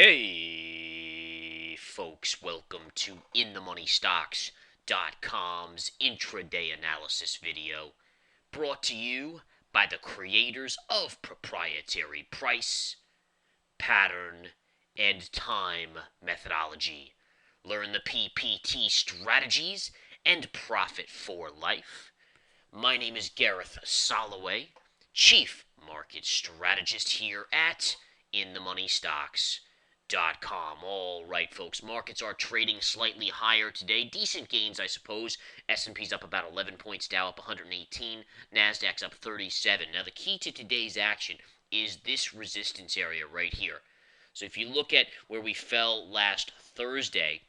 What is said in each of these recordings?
Hey, folks, welcome to InTheMoneyStocks.com's intraday analysis video, brought to you by the creators of proprietary price, pattern, and time methodology. Learn the PPT strategies and profit for life. My name is Gareth Soloway, Chief Market Strategist here at InTheMoneyStocks.com. All right, folks, markets are trading slightly higher today. Decent gains, I suppose. S&P's up about 11 points, Dow up 118, Nasdaq's up 37. Now, the key to today's action is this resistance area right here. So if you look at where we fell last Thursday,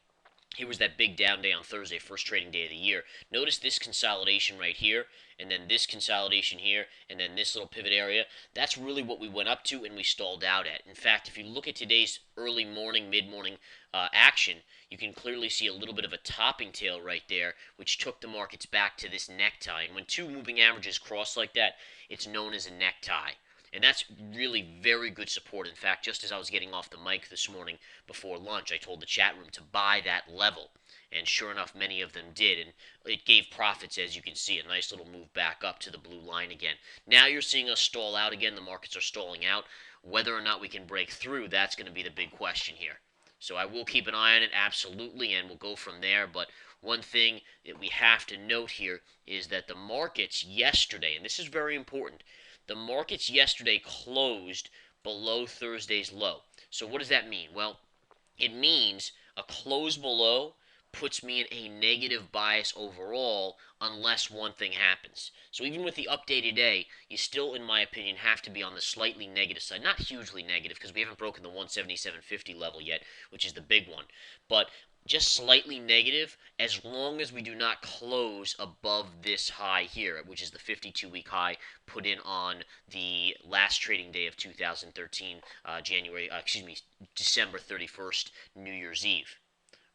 here was that big down day on Thursday, first trading day of the year. Notice this consolidation right here, and then this consolidation here, and then this little pivot area. That's really what we went up to and we stalled out at. In fact, if you look at today's early morning, mid-morning action, you can clearly see a little bit of a topping tail right there, which took the markets back to this necktie. And when two moving averages cross like that, it's known as a necktie. And that's really very good support. In fact, just as I was getting off the mic this morning before lunch, I told the chat room to buy that level. And sure enough, many of them did. And it gave profits, as you can see, a nice little move back up to the blue line again. Now you're seeing us stall out again. The markets are stalling out. Whether or not we can break through, that's going to be the big question here. So I will keep an eye on it, absolutely, and we'll go from there. But one thing that we have to note here is that the markets yesterday, and this is very important, the markets yesterday closed below Thursday's low. So what does that mean? Well, it means a close below puts me in a negative bias overall unless one thing happens. So even with the up day today, you still, in my opinion, have to be on the slightly negative side. Not hugely negative because we haven't broken the 177.50 level yet, which is the big one. But just slightly negative as long as we do not close above this high here, which is the 52-week high put in on the last trading day of 2013, December 31st, New Year's Eve.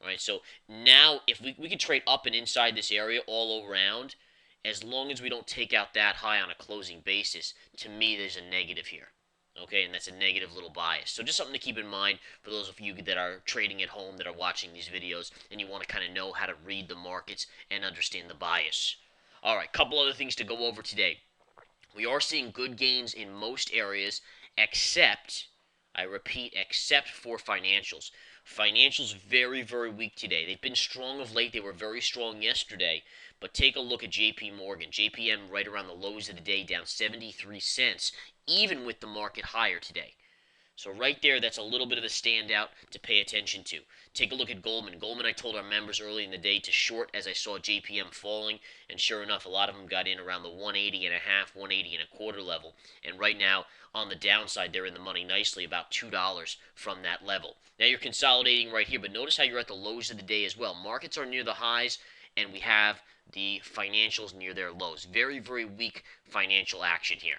All right, so now if we can trade up and inside this area all around, as long as we don't take out that high on a closing basis, to me there's a negative here. Okay, and that's a negative little bias. So just something to keep in mind for those of you that are trading at home, that are watching these videos, and you want to kind of know how to read the markets and understand the bias. All right, couple other things to go over today. We are seeing good gains in most areas except, I repeat, except for financials. Financials very, very weak today. They've been strong of late. They were very strong yesterday. But take a look at JP Morgan. JPM right around the lows of the day, down 73 cents, even with the market higher today. So right there, that's a little bit of a standout to pay attention to. Take a look at Goldman. Goldman, I told our members early in the day to short as I saw JPM falling, and sure enough, a lot of them got in around the 180 and a half, 180 and a quarter level. And right now, on the downside, they're in the money nicely, about $2 from that level. Now you're consolidating right here, but notice how you're at the lows of the day as well. Markets are near the highs, and we have the financials near their lows. Very, very weak financial action here.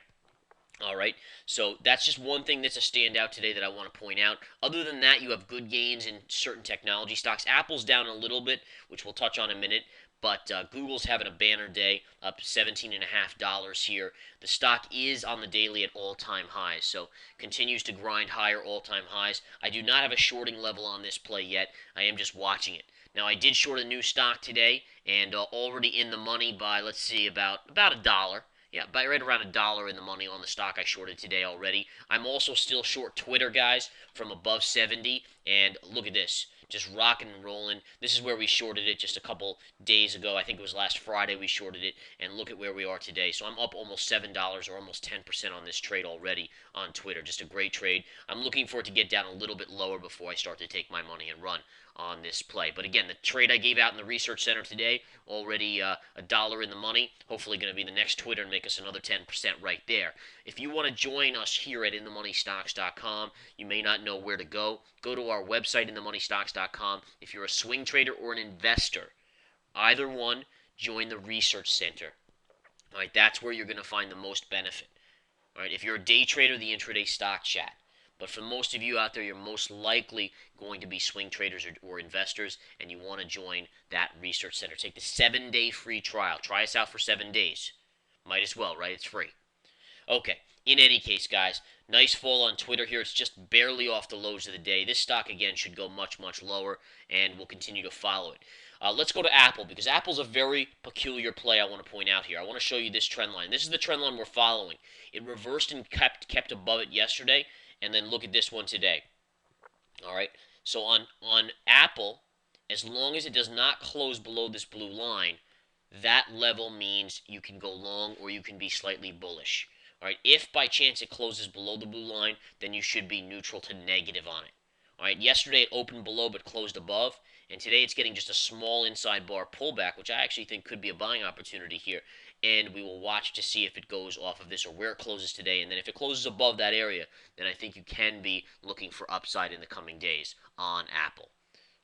All right, so that's just one thing that's a standout today that I want to point out. Other than that, you have good gains in certain technology stocks. Apple's down a little bit, which we'll touch on in a minute, but Google's having a banner day, up $17.50 here. The stock is on the daily at all-time highs, so continues to grind higher all-time highs. I do not have a shorting level on this play yet. I am just watching it. Now, I did short a new stock today, and already in the money by, let's see, about a dollar. Yeah, by right around $1 in the money on the stock I shorted today already. I'm also still short Twitter, guys, from above 70. And look at this, just rocking and rolling. This is where we shorted it just a couple days ago. I think it was last Friday we shorted it. And look at where we are today. So I'm up almost $7 or almost 10% on this trade already on Twitter. Just a great trade. I'm looking for it to get down a little bit lower before I start to take my money and run on this play. But again, the trade I gave out in the research center today, already $1 in the money. Hopefully going to be the next Twitter and make us another 10% right there. If you want to join us here at InTheMoneyStocks.com, you may not know where to go. Go to our website, InTheMoneyStocks.com. If you're a swing trader or an investor, either one, join the research center. All right, that's where you're going to find the most benefit. All right, if you're a day trader, the intraday stock chat. But for most of you out there, you're most likely going to be swing traders or investors, and you want to join that research center. Take the 7-day free trial. Try us out for 7 days. Might as well, right? It's free. Okay. In any case, guys, nice fall on Twitter here. It's just barely off the lows of the day. This stock, again, should go much, much lower, and we'll continue to follow it. Let's go to Apple, because Apple's a very peculiar play I want to point out here. I want to show you this trend line. This is the trend line we're following. It reversed and kept above it yesterday, and then look at this one today. All right. So on Apple, as long as it does not close below this blue line, that level means you can go long or you can be slightly bullish. All right. If by chance it closes below the blue line, then you should be neutral to negative on it. All right. Yesterday it opened below but closed above, and today it's getting just a small inside bar pullback, which I actually think could be a buying opportunity here. And we will watch to see if it goes off of this or where it closes today. And then if it closes above that area, then I think you can be looking for upside in the coming days on Apple.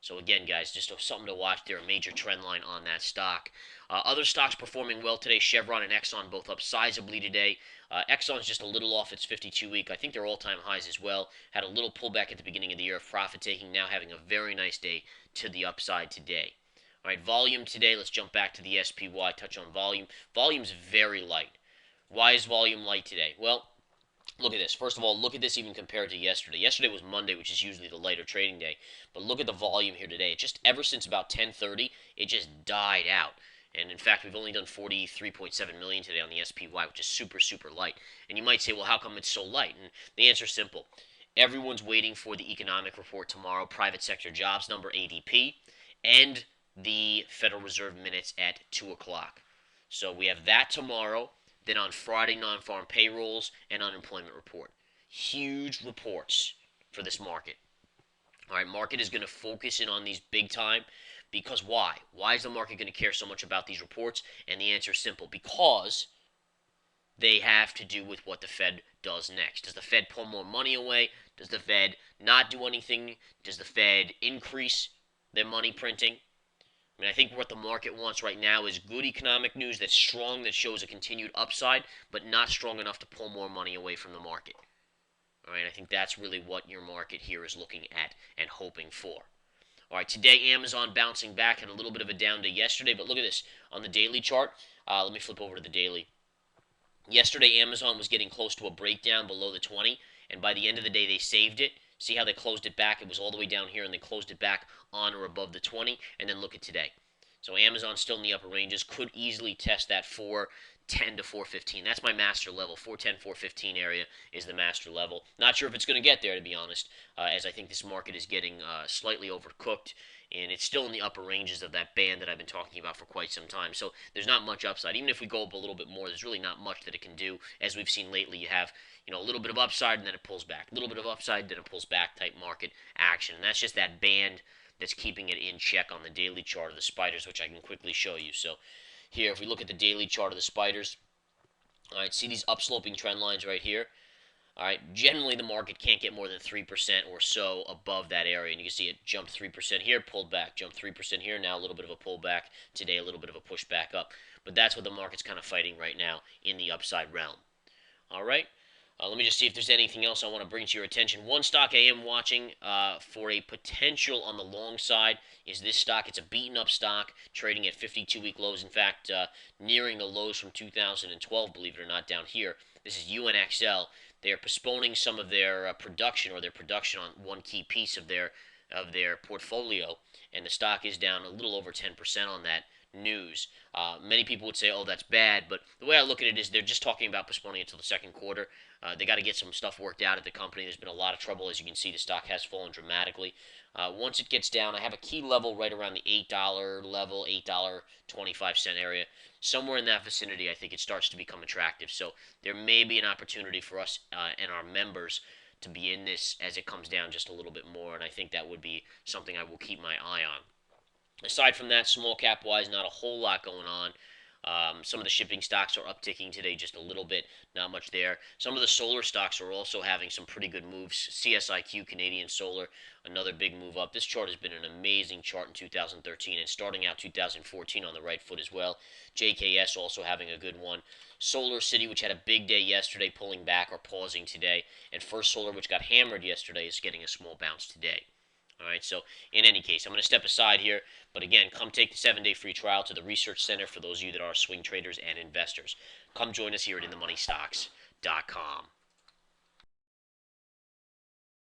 So again, guys, just something to watch there, a major trend line on that stock. Other stocks performing well today, Chevron and Exxon both up sizably today. Exxon's just a little off its 52-week. I think they're all-time highs as well. Had a little pullback at the beginning of the year of profit taking, now having a very nice day to the upside today. All right, volume today, let's jump back to the SPY, touch on volume. Volume's very light. Why is volume light today? Well, look at this. First of all, look at this even compared to yesterday. Yesterday was Monday, which is usually the lighter trading day. But look at the volume here today. It just, ever since about 10:30, it just died out. And in fact, we've only done 43.7 million today on the SPY, which is super, super light. And you might say, well, how come it's so light? And the answer is simple. Everyone's waiting for the economic report tomorrow, private sector jobs number, ADP, and the Federal Reserve minutes at 2 o'clock. So we have that tomorrow. Then on Friday, non-farm payrolls and unemployment report. Huge reports for this market. All right, market is going to focus in on these big time because why? Why is the market going to care so much about these reports? And the answer is simple. Because they have to do with what the Fed does next. Does the Fed pull more money away? Does the Fed not do anything? Does the Fed increase their money printing? I mean, I think what the market wants right now is good economic news that's strong, that shows a continued upside, but not strong enough to pull more money away from the market. All right, I think that's really what your market here is looking at and hoping for. All right, today Amazon bouncing back, had a little bit of a down day yesterday, but look at this on the daily chart. Let me flip over to the daily. Yesterday, Amazon was getting close to a breakdown below the 20, and by the end of the day, they saved it. See how they closed it back? It was all the way down here, and they closed it back on or above the 20, and then look at today. So Amazon still in the upper ranges, could easily test that 410 to 415. That's my master level. 410, 415 area is the master level. Not sure if it's going to get there, to be honest, as I think this market is getting slightly overcooked, and it's still in the upper ranges of that band that I've been talking about for quite some time. So there's not much upside. Even if we go up a little bit more, there's really not much that it can do. As we've seen lately, you have a little bit of upside and then it pulls back. A little bit of upside, then it pulls back type market action. And that's just that band that's keeping it in check on the daily chart of the spiders, which I can quickly show you. So here, if we look at the daily chart of the spiders, all right, see these upsloping trend lines right here? All right, generally the market can't get more than 3% or so above that area. And you can see it jumped 3% here, pulled back, jumped 3% here, now a little bit of a pullback. Today, a little bit of a push back up. But that's what the market's kind of fighting right now in the upside realm. All right, let me just see if there's anything else I want to bring to your attention. One stock I am watching for a potential on the long side is this stock. It's a beaten up stock, trading at 52-week lows. In fact, nearing the lows from 2012, believe it or not, down here. This is UNXL. They are postponing some of their production or their production on one key piece of their portfolio, and the stock is down a little over 10% on that news. Many people would say, oh, that's bad, but the way I look at it is they're just talking about postponing it until the second quarter. They got to get some stuff worked out at the company. There's been a lot of trouble. As you can see, the stock has fallen dramatically. Once it gets down, I have a key level right around the $8 level, $8.25 area. Somewhere in that vicinity, I think it starts to become attractive. So there may be an opportunity for us and our members to be in this as it comes down just a little bit more, and I think that would be something I will keep my eye on. Aside from that, small cap wise, not a whole lot going on. Some of the shipping stocks are upticking today just a little bit, not much there. Some of the solar stocks are also having some pretty good moves. CSIQ, Canadian Solar, another big move up. This chart has been an amazing chart in 2013 and starting out 2014 on the right foot as well. JKS also having a good one. Solar City, which had a big day yesterday, pulling back or pausing today. And First Solar, which got hammered yesterday, is getting a small bounce today. All right, so in any case, I'm going to step aside here. But again, come take the 7-day free trial to the Research Center for those of you that are swing traders and investors. Come join us here at In the Money Stocks. Dot com.